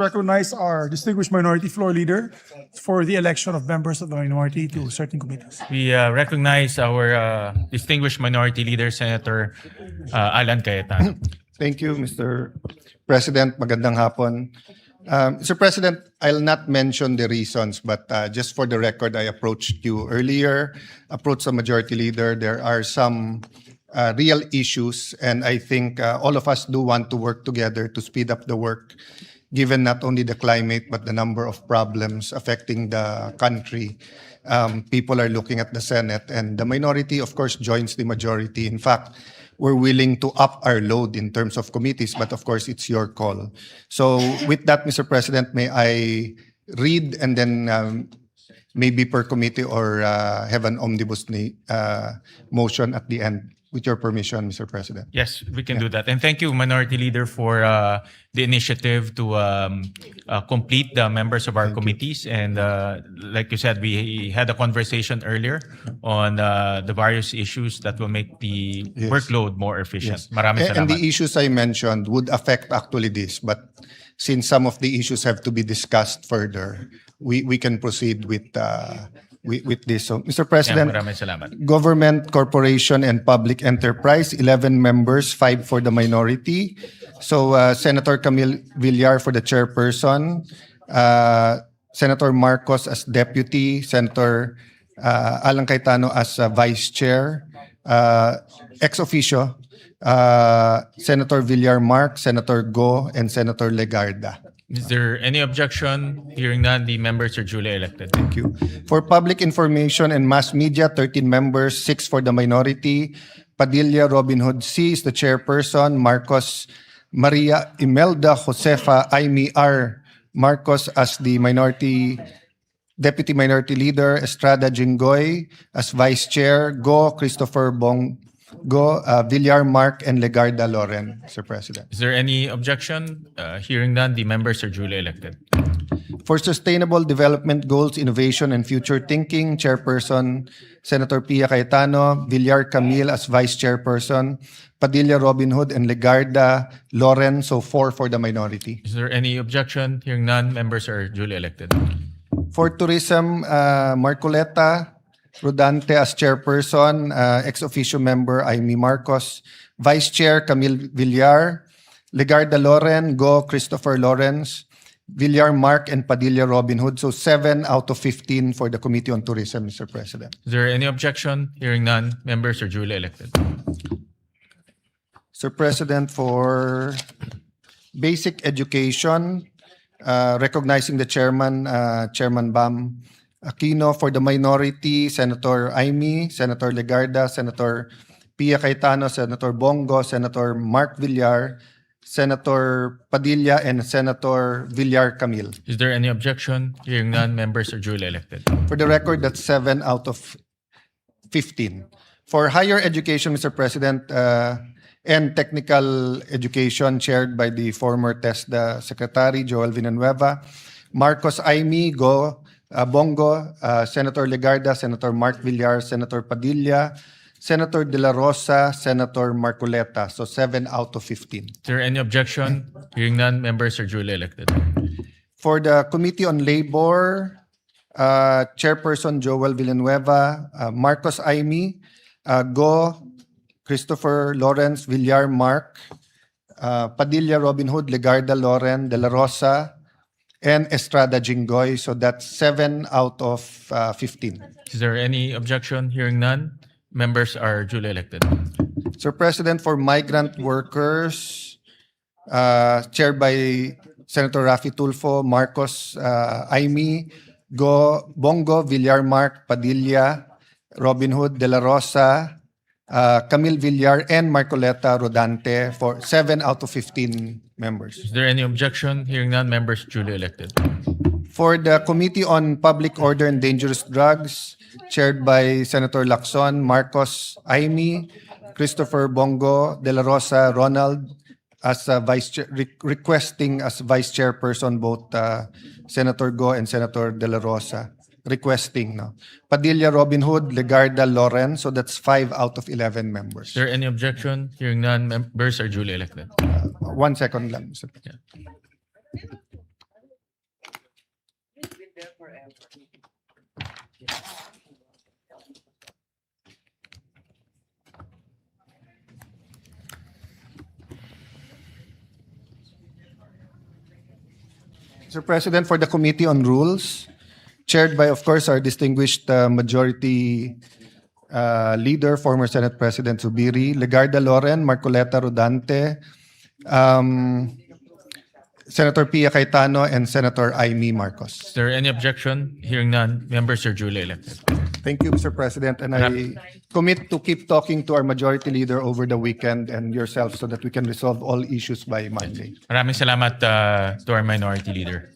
recognize our distinguished minority floor leader for the election of members of the minority to certain committees. We recognize our distinguished minority leader, Senator Alan Cayetano. Thank you, Mr. President. Magandang hapon. Mr. President, I'll not mention the reasons, but just for the record, I approached you earlier, approached the majority leader. There are some real issues, and I think all of us do want to work together to speed up the work, given not only the climate, but the number of problems affecting the country. People are looking at the Senate, and the minority, of course, joins the majority. In fact, we're willing to up our load in terms of committees, but of course, it's your call. So with that, Mr. President, may I read and then maybe per committee or have an omnibus motion at the end? With your permission, Mr. President. Yes, we can do that. And thank you, Minority Leader, for the initiative to complete the members of our committees. And like you said, we had a conversation earlier on the various issues that will make the workload more efficient. Yes. Maraming salamat. And the issues I mentioned would affect actually this, but since some of the issues have to be discussed further, we can proceed with this. So, Mr. President, Maraming salamat. Government, Corporation, and Public Enterprise, 11 members, 5 for the minority. So, Senator Camille Villar for the chairperson, Senator Marcos as deputy, Senator Alan Cayetano as vice chair, ex officio, Senator Villar Mark, Senator Go, and Senator Legarda. Is there any objection? Hearing none, the members are duly elected. Thank you. For Public Information and Mass Media, 13 members, 6 for the minority. Padilla Robin Hood C is the chairperson. Marcos Maria Imelda Josefa Aimee R. Marcos as the deputy minority leader. Estrada Jinggoy as vice chair. Go Christopher Bongo, Villar Mark, and Legarda Loren, Mr. President. Is there any objection? Hearing none, the members are duly elected. For Sustainable Development Goals, Innovation, and Future Thinking, Chairperson Senator Pia Cayetano, Villar Camille as Vice Chairperson, Padilla Robin Hood, and Legarda Loren, so 4 for the minority. Is there any objection? Hearing none, members are duly elected. For Tourism, Marcoleta Rodante as Chairperson, ex officio member Aimee Marcos, Vice Chair Camille Villar, Legarda Loren, Go Christopher Lawrence, Villar Mark, and Padilla Robin Hood. So 7 out of 15 for the Committee on Tourism, Mr. President. Is there any objection? Hearing none, members are duly elected. Mr. President, for Basic Education, recognizing the chairman, Chairman Bam Aquino. For the minority, Senator Aimee, Senator Legarda, Senator Pia Cayetano, Senator Bongo, Senator Mark Villar, Senator Padilla, and Senator Villar Camille. Is there any objection? Hearing none, members are duly elected. For the record, that's 7 out of 15. For Higher Education, Mr. President, and Technical Education, chaired by the former TESDA Secretary, Joel Villanueva, Marcos Aimee, Go, Bongo, Senator Legarda, Senator Mark Villar, Senator Padilla, Senator De La Rosa, Senator Marcoleta. So 7 out of 15. Is there any objection? Hearing none, members are duly elected. For the Committee on Labor, Chairperson Joel Villanueva, Marcos Aimee, Go, Christopher Lawrence, Villar Mark, Padilla Robin Hood, Legarda Loren, De La Rosa, and Estrada Jinggoy. So that's 7 out of 15. Is there any objection? Hearing none, members are duly elected. Sir President, for migrant workers, chaired by Senator Raffy Tulfo, Marcos Aimee, Go, Bongo, Villar Mark, Padilla, Robin Hood, De La Rosa, Camille Villar, and Marcoleta Rodante for 7 out of 15 members. Is there any objection? Hearing none, members duly elected. For the Committee on Public Order and Dangerous Drugs, chaired by Senator Lacson, Marcos Aimee, Christopher Bongo, De La Rosa, Ronald, as vice chair, requesting as vice chairperson both Senator Go and Senator De La Rosa. Requesting, no. Padilla Robin Hood, Legarda Loren, so that's 5 out of 11 members. Is there any objection? Hearing none, members are duly elected. 1 second lang, Mr. President. Mr. President, for the Committee on Rules, chaired by, of course, our distinguished Majority Leader, former Senate President Zubiri, Legarda Loren, Marcoleta Rodante, Senator Pia Cayetano, and Senator Aimee Marcos. Is there any objection? Hearing none, members are duly elected. Thank you, Mr. President, and I commit to keep talking to our Majority Leader over the weekend and yourself so that we can resolve all issues by Monday. Maraming salamat to our Minority Leader.